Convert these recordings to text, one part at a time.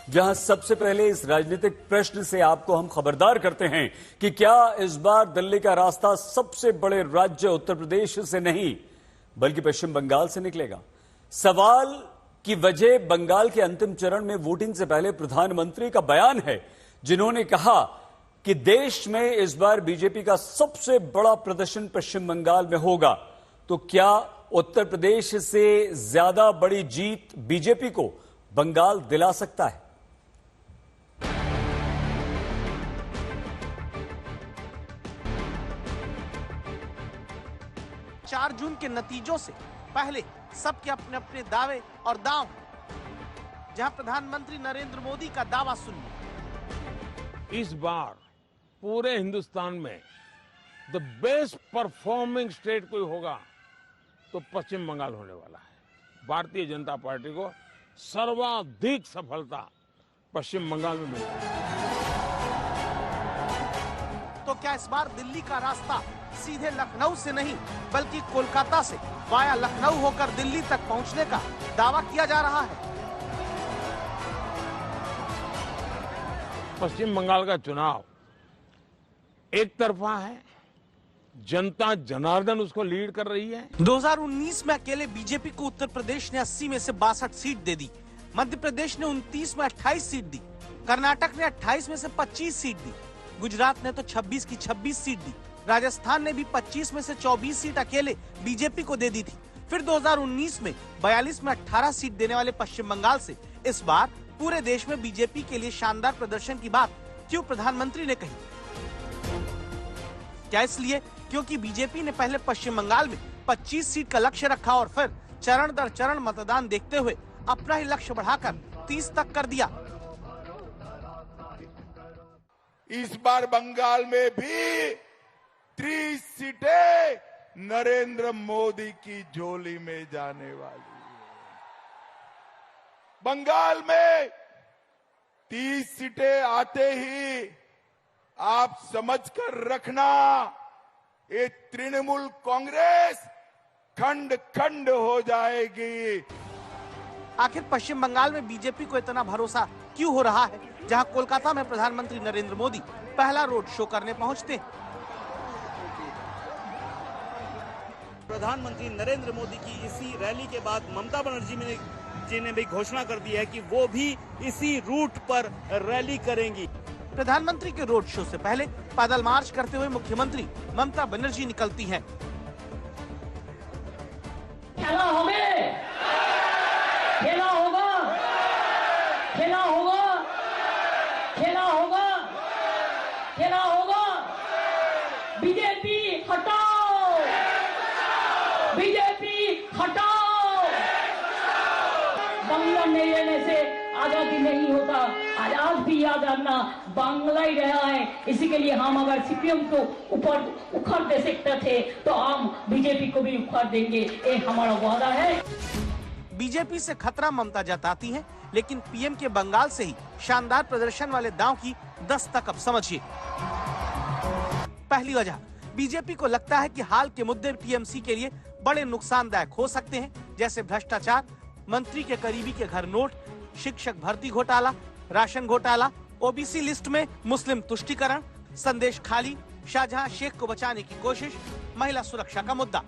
जहां सबसे पहले इस राजनीतिक प्रश्न से आपको हम खबरदार करते हैं कि क्या इस बार दिल्ली का रास्ता सबसे बड़े राज्य उत्तर प्रदेश से नहीं बल्कि पश्चिम बंगाल से निकलेगा। सवाल की वजह बंगाल के अंतिम चरण में वोटिंग से पहले प्रधानमंत्री का बयान है, जिन्होंने कहा कि देश में इस बार बीजेपी का सबसे बड़ा प्रदर्शन पश्चिम बंगाल में होगा। तो क्या उत्तर प्रदेश से ज्यादा बड़ी जीत बीजेपी को बंगाल दिला सकता है? चार जून के नतीजों से पहले सबके अपने अपने दावे और दांव, जहां प्रधानमंत्री नरेंद्र मोदी का दावा सुनिए। इस बार पूरे हिंदुस्तान में द बेस्ट परफॉर्मिंग स्टेट कोई होगा तो पश्चिम बंगाल होने वाला है। भारतीय जनता पार्टी को सर्वाधिक सफलता पश्चिम बंगाल में मिलेगी। तो क्या इस बार दिल्ली का रास्ता सीधे लखनऊ से नहीं बल्कि कोलकाता से वाया लखनऊ होकर दिल्ली तक पहुंचने का दावा किया जा रहा है? पश्चिम बंगाल का चुनाव एक तरफा है, जनता जनार्दन उसको लीड कर रही है। 2019 में अकेले बीजेपी को उत्तर प्रदेश ने 80 में से 62 सीट दे दी, मध्य प्रदेश ने 29 में 28 सीट दी, कर्नाटक ने 28 में से 25 सीट दी, गुजरात ने तो 26 की 26 सीट दी, राजस्थान ने भी 25 में से 24 सीट अकेले बीजेपी को दे दी थी। फिर 2019 में 42 में 18 सीट देने वाले पश्चिम बंगाल से इस बार पूरे देश में बीजेपी के लिए शानदार प्रदर्शन की बात क्यों प्रधानमंत्री ने कही? क्या इसलिए क्योंकि बीजेपी ने पहले पश्चिम बंगाल में 25 सीट का लक्ष्य रखा और फिर चरण दर चरण मतदान देखते हुए अपना ही लक्ष्य बढ़ाकर 30 तक कर दिया? इस बार बंगाल में भी 30 सीटें नरेंद्र मोदी की झोली में जाने वाली है। बंगाल में 30 सीटें आते ही आप समझकर रखना, ये तृणमूल कांग्रेस खंड खंड हो जाएगी। आखिर पश्चिम बंगाल में बीजेपी को इतना भरोसा क्यों हो रहा है, जहां कोलकाता में प्रधानमंत्री नरेंद्र मोदी पहला रोड शो करने पहुंचते? प्रधानमंत्री नरेंद्र मोदी की इसी रैली के बाद ममता बनर्जी जी ने भी घोषणा कर दी है कि वो भी इसी रूट पर रैली करेंगी। प्रधानमंत्री के रोड शो से पहले पैदल मार्च करते हुए मुख्यमंत्री ममता बनर्जी निकलती हैं। खेला होगा, खेला होगा, खेला होगा, खेला होगा, खेला होगा। बीजेपी हटाओ, बीजेपी हटाओ। बांग्ला नहीं रहने से आजादी नहीं होता। आज भी याद रखना, बांग्ला ही रहा है। इसी के लिए हम अगर सीपीएम को ऊपर उखाड़ दे सकते थे तो हम बीजेपी को भी उखाड़ देंगे, ये हमारा वादा है। बीजेपी से खतरा ममता जताती है, लेकिन पीएम के बंगाल से ही शानदार प्रदर्शन वाले दांव की दस्तक अब समझिए। पहली वजह, बीजेपी को लगता है कि हाल के मुद्दे टीएमसी के लिए बड़े नुकसानदायक हो सकते हैं, जैसे भ्रष्टाचार, मंत्री के करीबी के घर नोट, शिक्षक भर्ती घोटाला, राशन घोटाला, ओबीसी लिस्ट में मुस्लिम तुष्टीकरण, संदेश खाली, शाहजहां शेख को बचाने की कोशिश, महिला सुरक्षा का मुद्दा।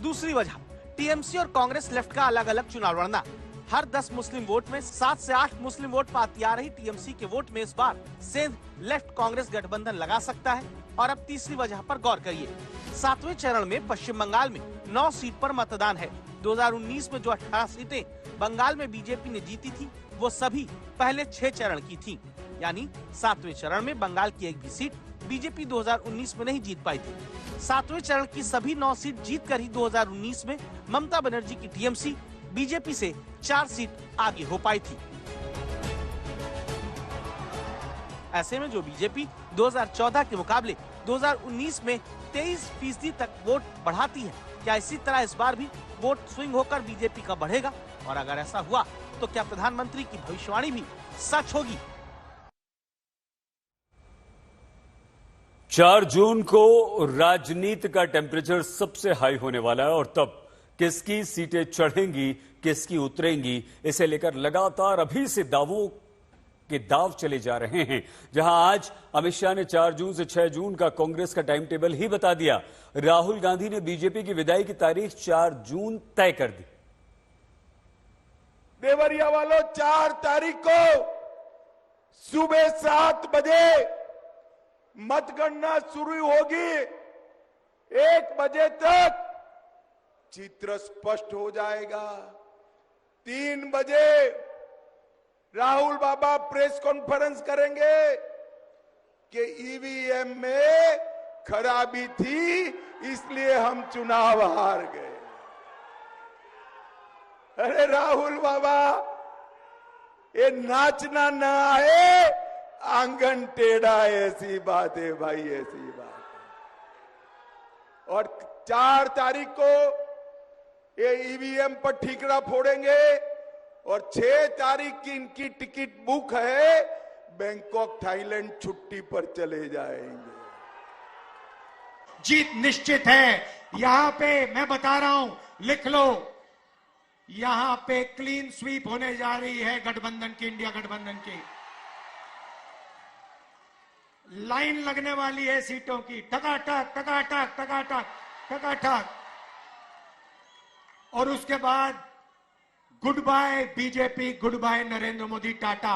दूसरी वजह, टीएमसी और कांग्रेस लेफ्ट का अलग अलग चुनाव लड़ना। हर 10 मुस्लिम वोट में 7 से 8 मुस्लिम वोट पाती आ रही टीएमसी के वोट में इस बार सेंध लेफ्ट कांग्रेस गठबंधन लगा सकता है। और अब तीसरी वजह पर गौर करिए। 7वें चरण में पश्चिम बंगाल में 9 सीट पर मतदान है। 2019 में जो 18 सीटें बंगाल में बीजेपी ने जीती थी, वो सभी पहले 6 चरण की थी। यानी 7वें चरण में बंगाल की एक भी सीट बीजेपी 2019 में नहीं जीत पाई थी। 7वें चरण की सभी 9 सीट जीत कर ही 2019 में ममता बनर्जी की टीएमसी बीजेपी से 4 सीट आगे हो पाई थी। ऐसे में जो बीजेपी 2014 के मुकाबले 2019 में 23% तक वोट बढ़ाती है, क्या इसी तरह इस बार भी वोट स्विंग होकर बीजेपी का बढ़ेगा? और अगर ऐसा हुआ तो क्या प्रधानमंत्री की भविष्यवाणी भी सच होगी? 4 जून को राजनीति का टेम्परेचर सबसे हाई होने वाला है और तब किसकी सीटें चढ़ेंगी, किसकी उतरेंगी, इसे लेकर लगातार अभी से दावों के दाव चले जा रहे हैं। जहां आज अमित शाह ने 4 जून से 6 जून का कांग्रेस का टाइम टेबल ही बता दिया। राहुल गांधी ने बीजेपी की विदाई की तारीख 4 जून तय कर दी। देवरिया वालों, 4 तारीख को सुबह 7 बजे मतगणना शुरू होगी। 1 बजे तक चित्र स्पष्ट हो जाएगा। 3 बजे राहुल बाबा प्रेस कॉन्फ्रेंस करेंगे कि ईवीएम में खराबी थी, इसलिए हम चुनाव हार गए। अरे राहुल बाबा, ये नाचना ना आए, आंगन टेढ़ा, ऐसी बात है भाई, ऐसी बात है। और 4 तारीख को ये ईवीएम पर ठीकरा फोड़ेंगे और 6 तारीख की इनकी टिकट बुक है, बैंकॉक थाईलैंड छुट्टी पर चले जाएंगे। जीत निश्चित है। यहां पे मैं बता रहा हूं, लिख लो, यहां पे क्लीन स्वीप होने जा रही है गठबंधन की, इंडिया गठबंधन की। लाइन लगने वाली है सीटों की, टकाटक टकाटक टकाटक टकाटक। और उसके बाद good bye BJP, good bye Narendra Modi, tata.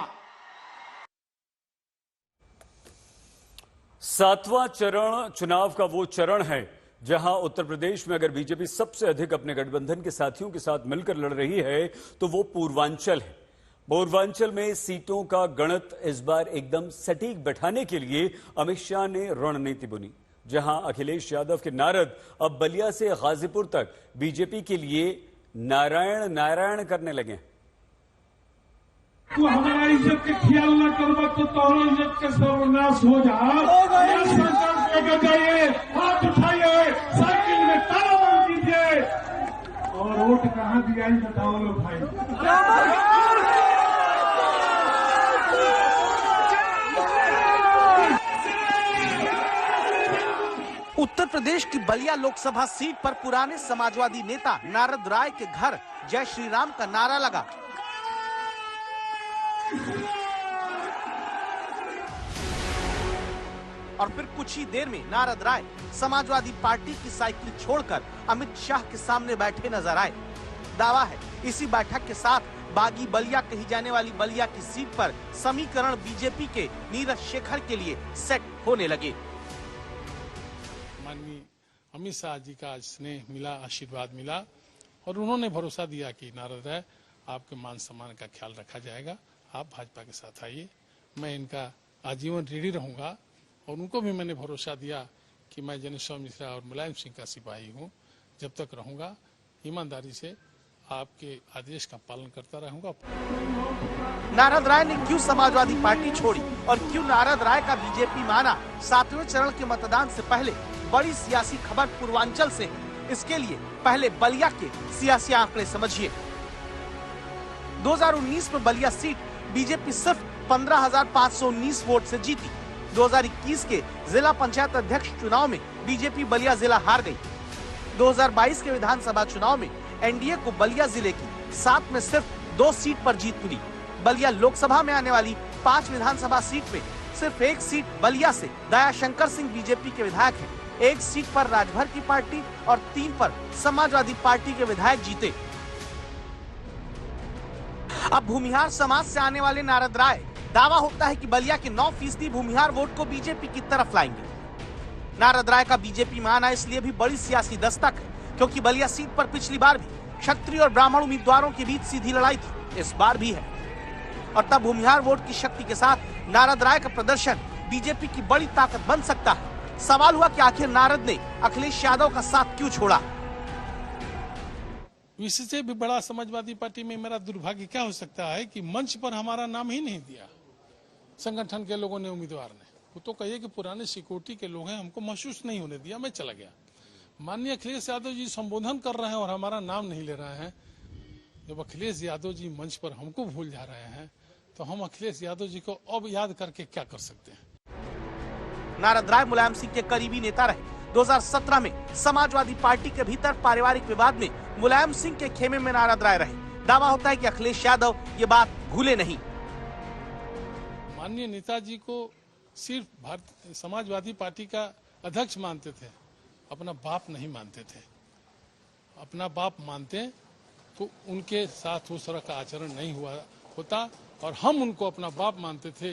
7वां चरण चुनाव का वो चरण है जहां उत्तर प्रदेश में अगर बीजेपी सबसे अधिक अपने गठबंधन के साथियों के साथ मिलकर लड़ रही है तो वो पूर्वांचल है। पूर्वांचल में सीटों का गणित इस बार एकदम सटीक बैठाने के लिए अमित शाह ने रणनीति बुनी। जहां अखिलेश यादव के नारद अब बलिया से गाजीपुर तक बीजेपी के लिए नारायण नारायण करने लगे। तू हमारा इज्जत के ख्याल न करवा तो तोहरा इज्जत के सर्वनाश हो जा। संकल्प लेकर जाइए, हाथ उठाइए, साइकिल में ताला मार दीजिए। और वोट कहाँ दिया बताओ लो भाई। उत्तर प्रदेश की बलिया लोकसभा सीट पर पुराने समाजवादी नेता नारद राय के घर जय श्री राम का नारा लगा। और फिर कुछ ही देर में नारद राय समाजवादी पार्टी की साइकिल छोड़कर अमित शाह के सामने बैठे नजर आए। दावा है इसी बैठक के साथ बागी बलिया कही जाने वाली बलिया की सीट पर समीकरण बीजेपी के नीरज शेखर के लिए सेट होने लगे। माननीय अमित शाह जी का स्नेह मिला, आशीर्वाद मिला और उन्होंने भरोसा दिया कि नारद राय आपके मान सम्मान का ख्याल रखा जाएगा, आप भाजपा के साथ आइए। मैं इनका आजीवन ऋणी रहूंगा और उनको भी मैंने भरोसा दिया कि मैं जनेश्वर मिश्रा और मुलायम सिंह का सिपाही हूं, जब तक रहूंगा ईमानदारी से आपके आदेश का पालन करता रहूंगा। नारद राय ने क्यों समाजवादी पार्टी छोड़ी और क्यों नारद राय का बीजेपी माना? 7वें चरण के मतदान से पहले बड़ी सियासी खबर पूर्वांचल से है। इसके लिए पहले बलिया के सियासी आंकड़े समझिए। 2019 में बलिया सीट बीजेपी सिर्फ 15,519 वोट से जीती। 2021 के जिला पंचायत अध्यक्ष चुनाव में बीजेपी बलिया जिला हार गई। 2022 के विधानसभा चुनाव में एनडीए को बलिया जिले की 7 में सिर्फ 2 सीट पर जीत मिली। बलिया लोकसभा में आने वाली 5 विधानसभा सीट में सिर्फ 1 सीट बलिया से दयाशंकर सिंह बीजेपी के विधायक हैं। 1 सीट पर राजभर की पार्टी और 3 पर समाजवादी पार्टी के विधायक जीते। अब भूमिहार समाज से आने वाले नारद राय दावा होता है कि बलिया के 9% भूमिहार वोट को बीजेपी की तरफ लाएंगे। नारद राय का बीजेपी में आना इसलिए भी बड़ी सियासी दस्तक है क्योंकि बलिया सीट पर पिछली बार भी क्षत्रिय और ब्राह्मण उम्मीदवारों के बीच सीधी लड़ाई थी, इस बार भी है। और तब भूमिहार वोट की शक्ति के साथ नारद राय का प्रदर्शन बीजेपी की बड़ी ताकत बन सकता है। सवाल हुआ कि आखिर नारद ने अखिलेश यादव का साथ क्यों छोड़ा? इससे भी बड़ा समाजवादी पार्टी में मेरा दुर्भाग्य क्या हो सकता है कि मंच पर हमारा नाम ही नहीं दिया संगठन के लोगों ने, उम्मीदवार ने। वो तो कहिए कि पुराने सिक्योरिटी के लोग हैं, हमको महसूस नहीं होने दिया, मैं चला गया। माननीय अखिलेश यादव जी संबोधन कर रहे हैं और हमारा नाम नहीं ले रहे हैं। जब अखिलेश यादव जी मंच पर हमको भूल जा रहे हैं तो हम अखिलेश यादव जी को अब याद करके क्या कर सकते हैं? नारद राय मुलायम सिंह के करीबी नेता रहे। 2017 में समाजवादी पार्टी के भीतर पारिवारिक विवाद में मुलायम सिंह के खेमे में नारद राय रहे। दावा होता है कि अखिलेश यादव ये बात भूले नहीं। माननीय नेताजी को सिर्फ समाजवादी पार्टी का अध्यक्ष मानते थे, अपना बाप नहीं मानते थे। अपना बाप मानते तो उनके साथ उस तरह का आचरण नहीं होता और हम उनको अपना बाप मानते थे,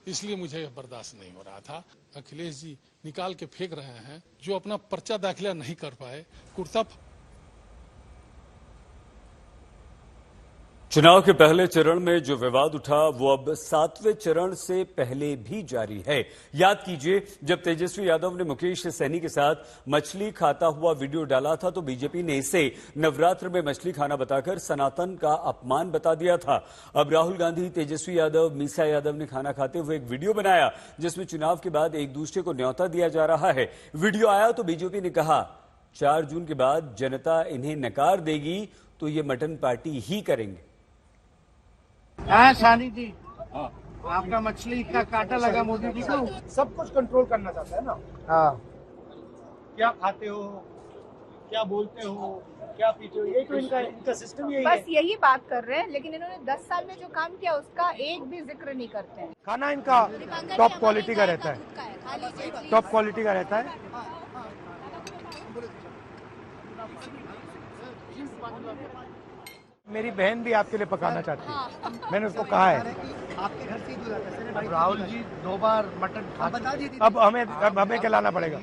इसलिए मुझे यह बर्दाश्त नहीं हो रहा था। अखिलेश जी निकाल के फेंक रहे हैं, जो अपना पर्चा दाखिला नहीं कर पाए, कुर्ता। चुनाव के पहले चरण में जो विवाद उठा वो अब 7वें चरण से पहले भी जारी है। याद कीजिए, जब तेजस्वी यादव ने मुकेश सहनी के साथ मछली खाता हुआ वीडियो डाला था तो बीजेपी ने इसे नवरात्र में मछली खाना बताकर सनातन का अपमान बता दिया था। अब राहुल गांधी, तेजस्वी यादव, मीसा यादव ने खाना खाते हुए एक वीडियो बनाया जिसमें चुनाव के बाद एक दूसरे को न्योता दिया जा रहा है। वीडियो आया तो बीजेपी ने कहा 4 जून के बाद जनता इन्हें नकार देगी तो ये मटन पार्टी ही करेंगे। हाँ सानी जी, आपका मछली का कांटा लगा मोदी जी को। सब कुछ कंट्रोल करना चाहता है ना। हाँ, क्या खाते हो, क्या बोलते हो, क्या पीते हो, यही तो इनका सिस्टम यही है। बस यही बात कर रहे हैं, लेकिन इन्होंने 10 साल में जो काम किया उसका एक भी जिक्र नहीं करते हैं। खाना इनका टॉप क्वालिटी का रहता है, टॉप क्वालिटी का रहता है। मेरी बहन भी आपके लिए पकाना चाहती है, मैंने उसको कहा है। आपके घर से ही राहुल जी 2 बार मटन खा बता दीजिए। अब हमें खिलाना पड़ेगा।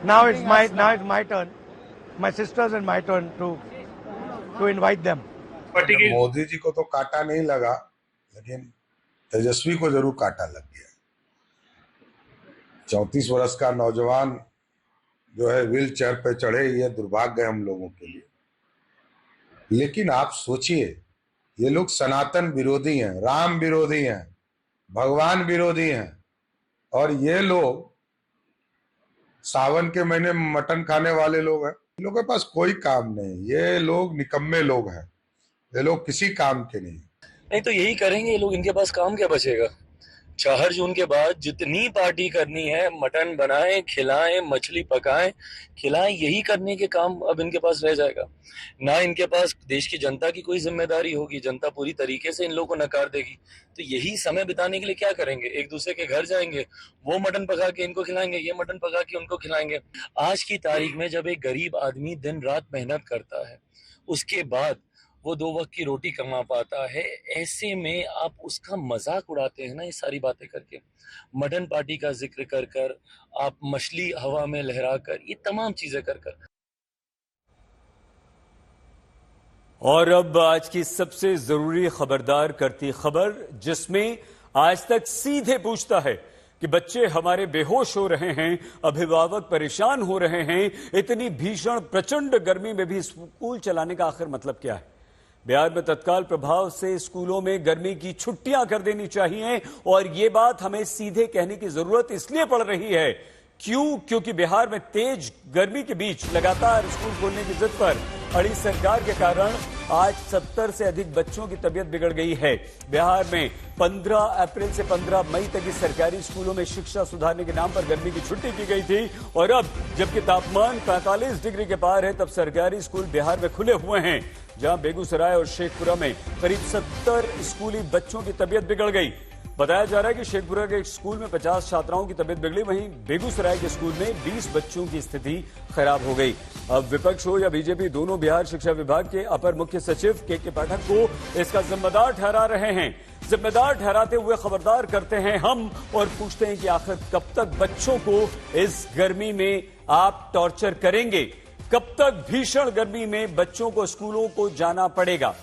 Now it's my turn, my sisters and my turn to invite them. Modi ji को तो कांटा नहीं लगा, लेकिन तेजस्वी को जरूर कांटा लग गया। 34 वर्ष का नौजवान जो है व्हील चेयर पे चढ़े, ये दुर्भाग्य है हम लोगों के लिए। लेकिन आप सोचिए, ये लोग सनातन विरोधी हैं, राम विरोधी हैं, भगवान विरोधी हैं, और ये लोग सावन के महीने में मटन खाने वाले लोग हैं। इन लोगों के पास कोई काम नहीं, ये लोग निकम्मे लोग हैं, ये लोग किसी काम के नहीं। तो यही करेंगे ये लोग, इनके पास काम क्या बचेगा। 4 जून के बाद जितनी पार्टी करनी है, मटन बनाएं, खिलाएं, मछली पकाएं, खिलाएं, यही करने के काम अब इनके पास रह जाएगा। ना इनके पास देश की जनता की कोई जिम्मेदारी होगी, जनता पूरी तरीके से इन लोगों को नकार देगी। तो यही समय बिताने के लिए क्या करेंगे, एक दूसरे के घर जाएंगे, वो मटन पका के इनको खिलाएंगे, ये मटन पका के उनको खिलाएंगे। आज की तारीख में जब एक गरीब आदमी दिन रात मेहनत करता है, उसके बाद वो 2 वक्त की रोटी कमा पाता है, ऐसे में आप उसका मजाक उड़ाते हैं ना, ये सारी बातें करके, मटन पार्टी का जिक्र कर कर, आप मछली हवा में लहरा कर, ये तमाम चीजें कर कर। और अब आज की सबसे जरूरी खबरदार करती खबर, जिसमें आज तक सीधे पूछता है कि बच्चे हमारे बेहोश हो रहे हैं, अभिभावक परेशान हो रहे हैं, इतनी भीषण प्रचंड गर्मी में भी स्कूल चलाने का आखिर मतलब क्या है। बिहार में तत्काल प्रभाव से स्कूलों में गर्मी की छुट्टियां कर देनी चाहिए, और ये बात हमें सीधे कहने की जरूरत इसलिए पड़ रही है क्योंकि बिहार में तेज गर्मी के बीच लगातार स्कूल खोलने की जिद पर अड़ी सरकार के कारण आज 70 से अधिक बच्चों की तबीयत बिगड़ गई है। बिहार में 15 अप्रैल से 15 मई तक इस सरकारी स्कूलों में शिक्षा सुधारने के नाम पर गर्मी की छुट्टी की गई थी, और अब जबकि तापमान 45 डिग्री के पार है, तब सरकारी स्कूल बिहार में खुले हुए हैं, जहां बेगूसराय और शेखपुरा में करीब 70 स्कूली बच्चों की तबीयत बिगड़ गई। बताया जा रहा है कि शेखपुरा के एक स्कूल में 50 छात्राओं की तबीयत बिगड़ी, वहीं बेगूसराय के स्कूल में 20 बच्चों की स्थिति खराब हो गई। अब विपक्ष हो या बीजेपी, दोनों बिहार शिक्षा विभाग के अपर मुख्य सचिव के पाठक को इसका जिम्मेदार ठहरा रहे हैं। जिम्मेदार ठहराते हुए खबरदार करते हैं हम, और पूछते हैं कि आखिर कब तक बच्चों को इस गर्मी में आप टॉर्चर करेंगे, कब तक भीषण गर्मी में बच्चों को स्कूलों को जाना पड़ेगा।